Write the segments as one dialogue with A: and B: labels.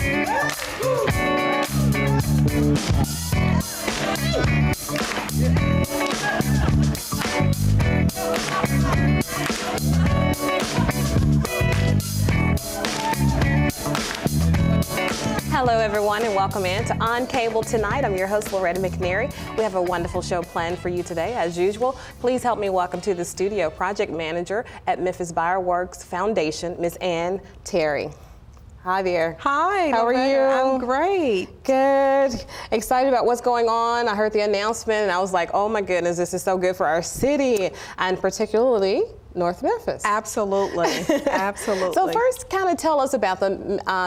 A: Hello, everyone, and welcome in to On Cable Tonight. I'm your host, Loretta McNary. We have a wonderful show planned for you today. As usual, please help me welcome to the studio Project Manager at Memphis Bioworks Foundation, Miss Ann Terry. Hi there.
B: Hi.
A: How are you?
B: I'm great.
A: Good. Excited about what's going on. I heard the announcement and I was like, oh my goodness, this is so good for our city and particularly North Memphis.
B: Absolutely. Absolutely.
A: So first, kind of tell us about the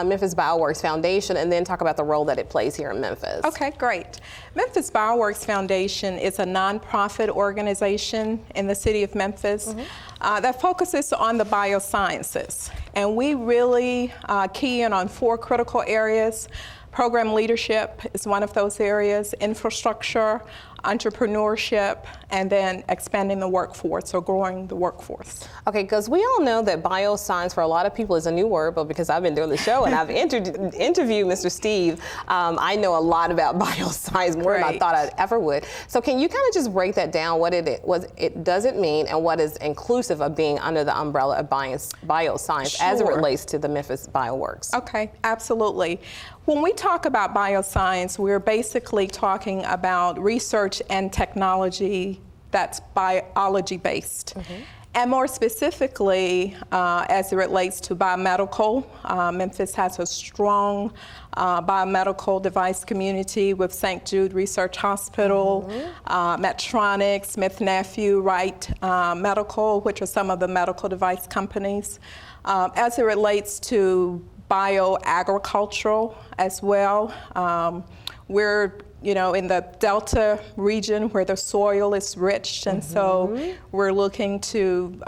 A: Memphis Bioworks Foundation and then talk about the role that it plays here in Memphis.
B: Okay, great. Memphis Bioworks Foundation is a nonprofit organization in the city of Memphis that focuses on the biosciences. And we really key in on 4 critical areas. Program leadership is one of those areas, infrastructure, entrepreneurship, and then expanding the workforce or growing the workforce.
A: Okay, because we all know that bioscience for a lot of people is a new word, but because I've been doing the show and I've interviewed Mr. Steve, I know a lot about bioscience, more than I thought I ever would. So can you kind of just break that down, what it does it mean and what is inclusive of being under the umbrella of bioscience as it relates to the Memphis Bioworks?
B: Okay, absolutely. When we talk about bioscience, we're basically talking about research and technology that's biology-based. And more specifically, as it relates to biomedical, Memphis has a strong biomedical device community with St. Jude Research Hospital, Medtronic, Smith Nephew, Wright Medical, which are some of the medical device companies. As it relates to bioagricultural as well. We're in the Delta region where the soil is rich, and so we're looking to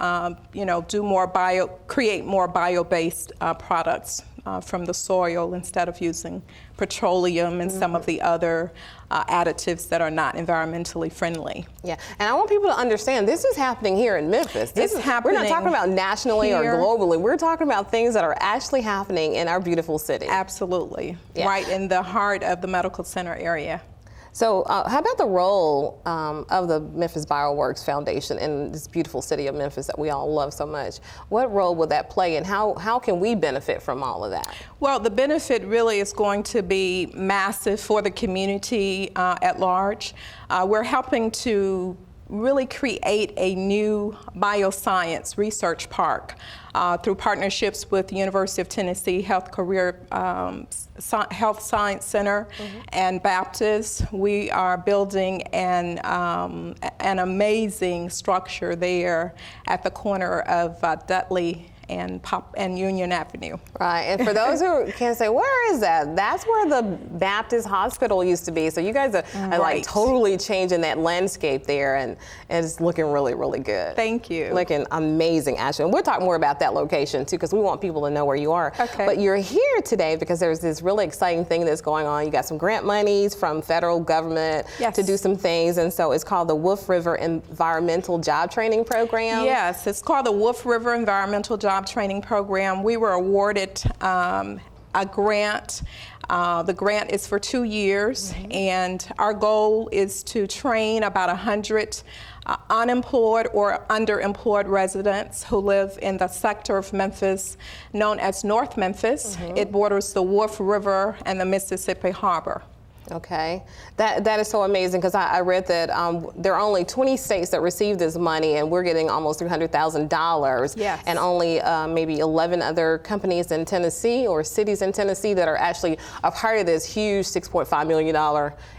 B: create more bio-based products from the soil instead of using petroleum and some of the other additives that are not environmentally friendly.
A: Yeah, and I want people to understand this is happening here in Memphis. We're not talking about nationally or globally. We're talking about things that are actually happening in our beautiful city.
B: Absolutely, right in the heart of the medical center area.
A: So how about the role of the Memphis Bioworks Foundation in this beautiful city of Memphis that we all love so much? What role will that play and how can we benefit from all of that?
B: Well, the benefit really is going to be massive for the community at large. We're helping to really create a new bioscience research park through partnerships with the University of Tennessee Health Science Center and Baptist. We are building an amazing structure there at the corner of Dudley and Union Avenue.
A: Right, and for those who can't say, where is that? That's where the Baptist Hospital used to be. So you guys are like totally changing that landscape there, and it's looking really, really good.
B: Thank you.
A: Looking amazing, actually. And we'll talk more about that location too, because we want people to know where you are.
B: Okay.
A: But you're here today because there's this really exciting thing that's going on. You got some grant monies from federal government to do some things, and so it's called the Wolf River Environmental Job Training Program.
B: Yes, it's called the Wolf River Environmental Job Training Program. We were awarded a grant. The grant is for 2 years, and our goal is to train about 100 unemployed or underemployed residents who live in the sector of Memphis known as North Memphis. It borders the Wolf River and the Mississippi Harbor.
A: Okay, that is so amazing because I read that there are only 20 states that receive this money, and we're getting almost $300,000.
B: Yes.
A: And only maybe 11 other companies in Tennessee or cities in Tennessee that are actually a part of this huge $6.5 million.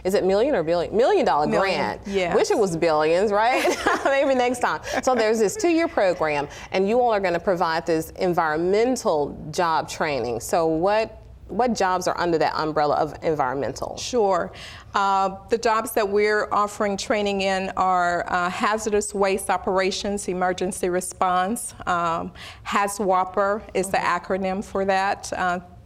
A: Is it million or billion? $1 million grant.
B: Yes.
A: Wish it was billions, right? Maybe next time. So there's this 2-year program, and you all are going to provide this environmental job training. So what jobs are under that umbrella of environmental?
B: Sure. The jobs that we're offering training in are hazardous waste operations, emergency response. HAZWOPER is the acronym for that.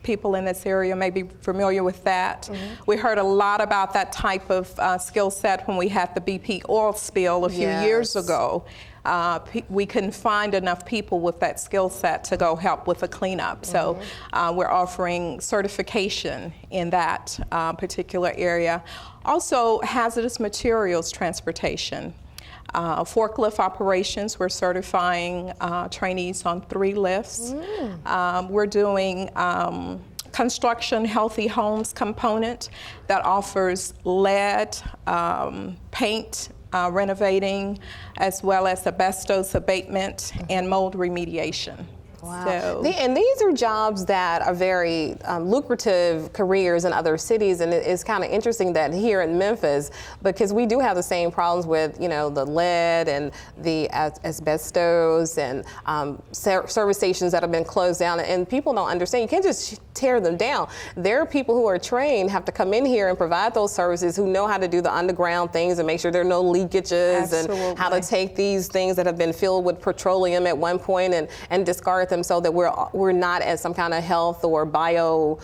B: People in this area may be familiar with that. We heard a lot about that type of skill set when we had the BP oil spill a few years ago. we couldn't find enough people with that skill set to go help with the cleanup. So we're offering certification in that particular area. Also, hazardous materials transportation. Forklift operations, we're certifying trainees on 3 lifts. We're doing construction healthy homes component that offers lead, paint, renovating, as well as asbestos abatement and mold remediation.
A: Wow.
B: So,
A: And these are jobs that are very lucrative careers in other cities, and it's kind of interesting that here in Memphis, because we do have the same problems with, you know, the lead and the asbestos and service stations that have been closed down, and people don't understand. You can't just tear them down. There are people who are trained, have to come in here and provide those services, who know how to do the underground things and make sure there are no leakages.
B: Absolutely.
A: And how to take these things that have been filled with petroleum at one point and discard them so that we're not at some kind of health or bio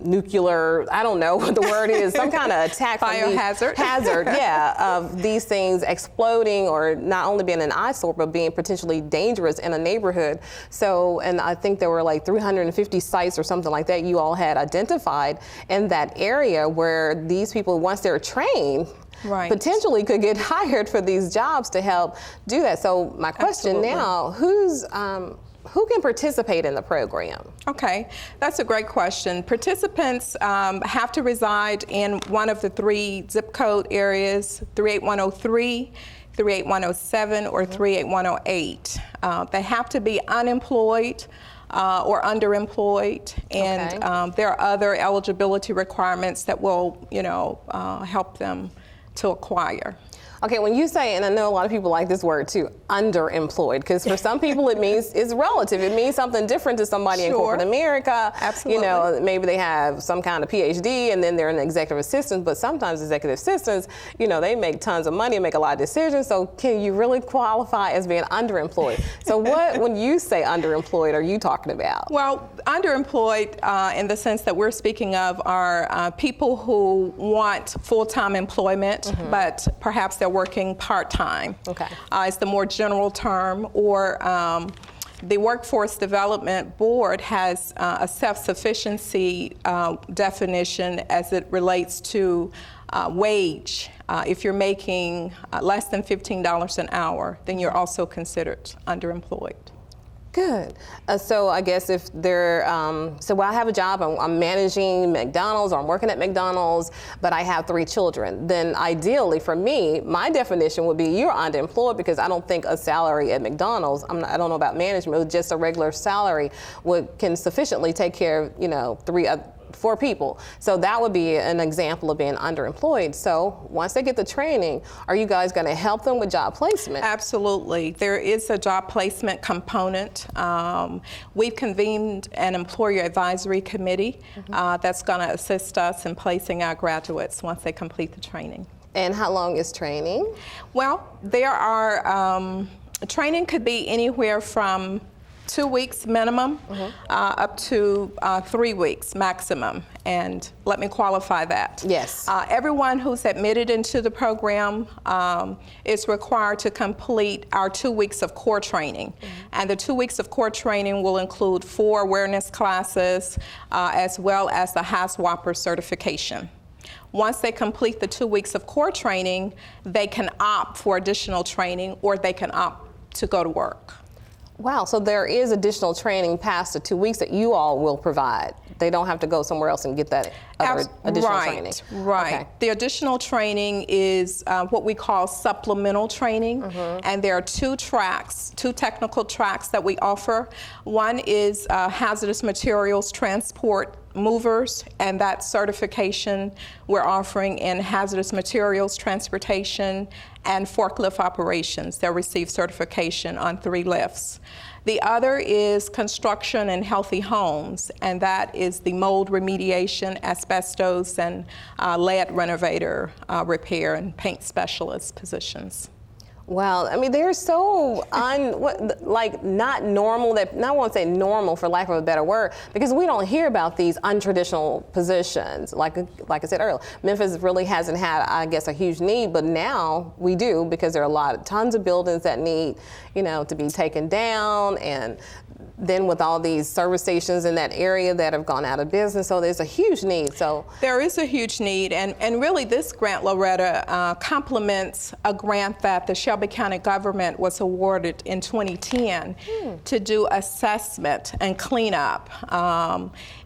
A: nuclear, I don't know what the word is, some kind of attack from
B: biohazard.
A: Hazard, yeah, of these things exploding or not only being an eyesore but being potentially dangerous in a neighborhood. So, and I think there were like 350 sites or something like that you all had identified in that area where these people, once they're trained,
B: right,
A: potentially could get hired for these jobs to help do that. So my question now, who can participate in the program? Okay,
B: that's a great question. Participants have to reside in one of the 3 zip code areas, 38103, 38107, or 38108. They have to be unemployed or underemployed, and there are other eligibility requirements that will, help them to acquire.
A: Okay, when you say, and I know a lot of people like this word too, underemployed, because for some people it means it's relative. It means something different to somebody in corporate America.
B: Absolutely.
A: Maybe they have some kind of PhD and then they're an executive assistant, but sometimes executive assistants, they make tons of money and make a lot of decisions. So can you really qualify as being underemployed? So what, when you say underemployed, are you talking about?
B: Well, underemployed in the sense that we're speaking of are people who want full-time employment, but perhaps they're working part-time.
A: Okay.
B: It's the more general term, or the Workforce Development Board has a self-sufficiency definition as it relates to wage. If you're making less than $15 an hour, then you're also considered underemployed.
A: Good. So I guess if they're, so I have a job, I'm managing McDonald's, or I'm working at McDonald's, but I have 3 children, then ideally for me, my definition would be you're underemployed, because I don't think a salary at McDonald's, I don't know about management, just a regular salary can sufficiently take care of, 4 people. So that would be an example of being underemployed. So once they get the training, are you guys going to help them with job placement?
B: Absolutely. There is a job placement component. We've convened an employer advisory committee that's going to assist us in placing our graduates once they complete the training.
A: And how long is training?
B: Well, there are, training could be anywhere from 2 weeks minimum up to 3 weeks maximum. And let me qualify that.
A: Yes.
B: Everyone who's admitted into the program is required to complete our 2 weeks of core training. And the 2 weeks of core training will include 4 awareness classes as well as the HAZWOPER certification. Once they complete the 2 weeks of core training, they can opt for additional training, or they can opt to go to work.
A: Wow, so there is additional training past the 2 weeks that you all will provide. They don't have to go somewhere else and get that other additional training.
B: Right. Okay. The additional training is what we call supplemental training, and there are 2 tracks, 2 technical tracks that we offer. One is hazardous materials transport movers, and that certification we're offering in hazardous materials transportation and forklift operations. They'll receive certification on 3 lifts. The other is construction and healthy homes, and that is the mold remediation, asbestos, and lead renovator repair and paint specialist positions.
A: Well, I mean, they're so not normal, that I won't say normal for lack of a better word, because we don't hear about these untraditional positions. Like I said earlier, Memphis really hasn't had, I guess, a huge need, but now we do, because there are tons of buildings that need, to be taken down, and then with all these service stations in that area that have gone out of business, so there's a huge need. So
B: there is a huge need, and really this grant, Loretta, complements a grant that the Shelby County government was awarded in 2010 to do assessment and cleanup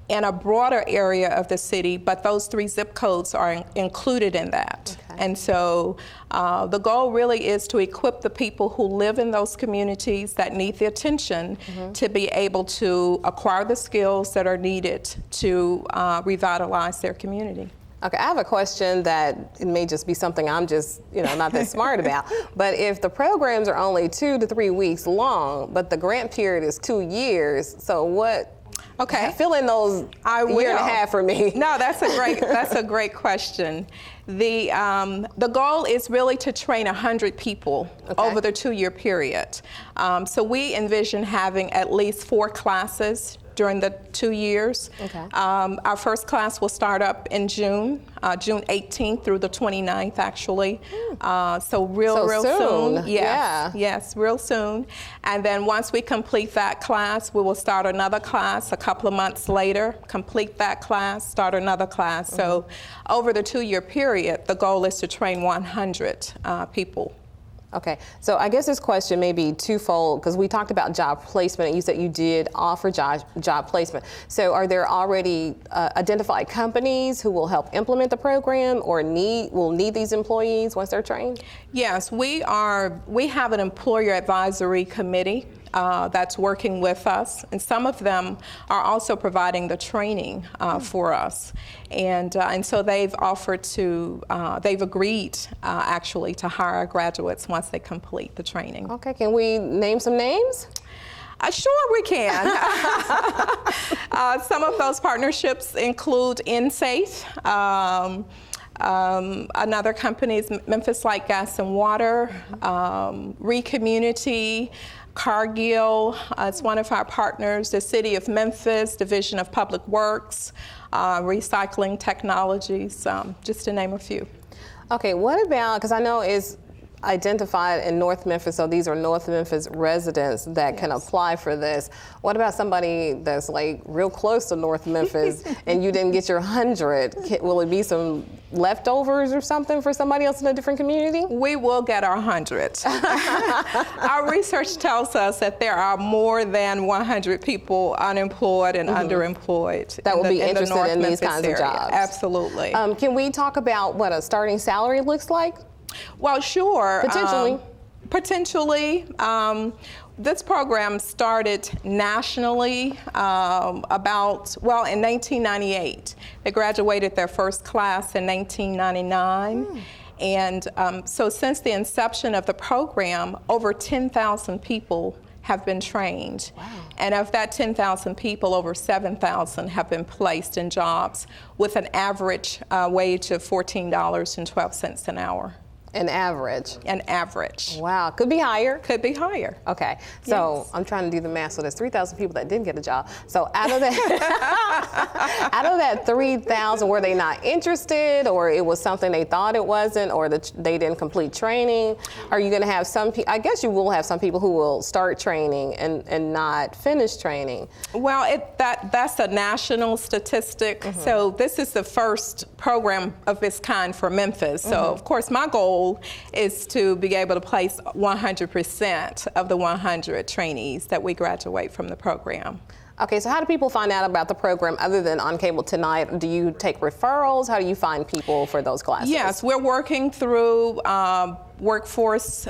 B: in a broader area of the city, but those 3 zip codes are included in that. Okay. And so the goal really is to equip the people who live in those communities that need the attention to be able to acquire the skills that are needed to revitalize their community.
A: Okay, I have a question that it may just be something I'm just, not that smart about. But if the programs are only 2 to 3 weeks long, but the grant period is 2 years, so what? Okay, fill in those year and a half for me.
B: No, that's a great question. The goal is really to train 100 people over the 2-year period. So we envision having at least 4 classes during the 2 years. Okay. Our first class will start up in June 18th through the 29th, actually. So real soon. Yes, real soon. And then once we complete that class, we will start another class a couple of months later, complete that class, start another class. So over the 2-year period, the goal is to train 100 people.
A: Okay, so I guess this question may be twofold, because we talked about job placement, and you said you did offer job placement. So are there already identified companies who will help implement the program, or will need these employees once they're trained? Yes,
B: we have an employer advisory committee that's working with us, and some of them are also providing the training for us, and so they've agreed actually to hire our graduates once they complete the training.
A: Okay, can we name some names?
B: Sure, we can. Some of those partnerships include InSafe. Another company is Memphis Light, Gas, and Water, Recommunity, Cargill, it's one of our partners, the City of Memphis, Division of Public Works, Recycling Technologies, just to name a few.
A: Okay, what about, because I know it's identified in North Memphis, so these are North Memphis residents that can apply for this. What about somebody that's like real close to North Memphis and you didn't get your 100? Will it be some leftovers or something for somebody else in a different community?
B: We will get our 100. Our research tells us that there are more than 100 people unemployed and underemployed
A: that will be interested in these kinds of jobs.
B: Absolutely.
A: Can we talk about what a starting salary looks like?
B: Well, sure.
A: Potentially.
B: This program started nationally in 1998. They graduated their first class in 1999. And so since the inception of the program, over 10,000 people have been trained. Wow. And of that 10,000 people, over 7,000 have been placed in jobs with an average wage of $14.12 an hour.
A: An average?
B: An average.
A: Wow, could be higher?
B: Could be higher.
A: Okay, so yes. I'm trying to do the math. So there's 3,000 people that didn't get a job. So out of that, out of that 3,000, were they not interested, or it was something they thought it wasn't, or they didn't complete training? Are you going to have some people? I guess you will have some people who will start training and not finish training.
B: Well, that's a national statistic. So this is the first program of its kind for Memphis. So of course, my goal is to be able to place 100% of the 100 trainees that we graduate from the program.
A: Okay, so how do people find out about the program other than on cable tonight? Do you take referrals? How do you find people for those classes?
B: Yes, we're working through workforce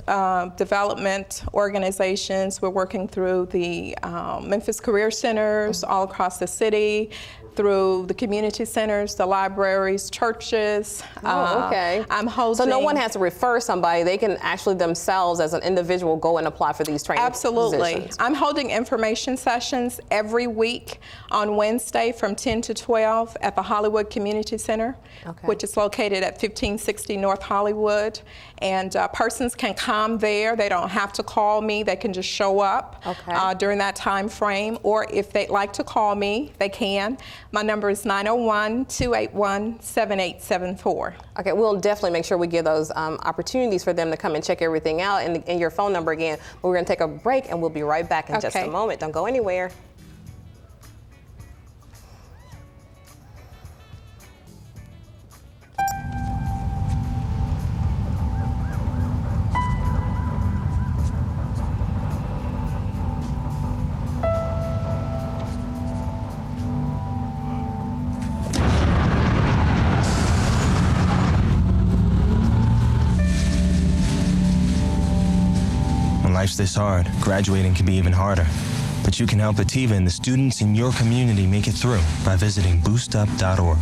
B: development organizations. We're working through the Memphis Career Centers all across the city, through the community centers, the libraries, churches.
A: Okay.
B: I'm holding.
A: So no one has to refer somebody. They can actually themselves, as an individual, go and apply for these training
B: Absolutely.
A: positions.
B: I'm holding information sessions every week on Wednesday from 10 to 12 at the Hollywood Community Center, which is located at 1560 North Hollywood. And persons can come there. They don't have to call me. They can just show up during that time frame. Or if they'd like to call me, they can. My number is 901-281-7874.
A: Okay, we'll definitely make sure we give those opportunities for them to come and check everything out, and your phone number again. But we're going to take a break, and we'll be right back in just a moment. Don't go anywhere.
C: When life's this hard, graduating can be even harder. But you can help Ativa and the students in your community make it through by visiting boostup.org.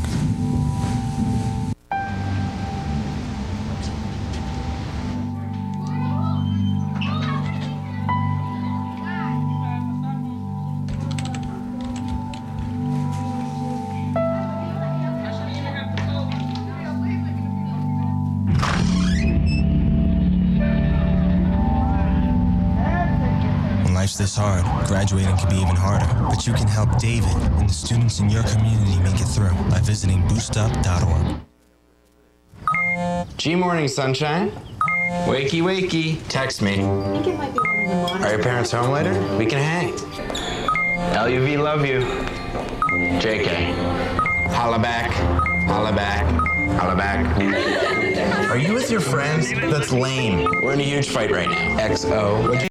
C: Life's this hard, graduating can be even harder, but you can help David and the students in your community make it through by visiting boostup.org.
D: G-Morning, sunshine. Wakey, wakey. Text me.
E: I think it might be one of the monitors.
D: Are your parents home later? We can hang. LUV, love you. JK. Holla back. Holla back. Holla back.
F: Are you with your friends? That's lame.
D: We're in a huge fight right now. XO.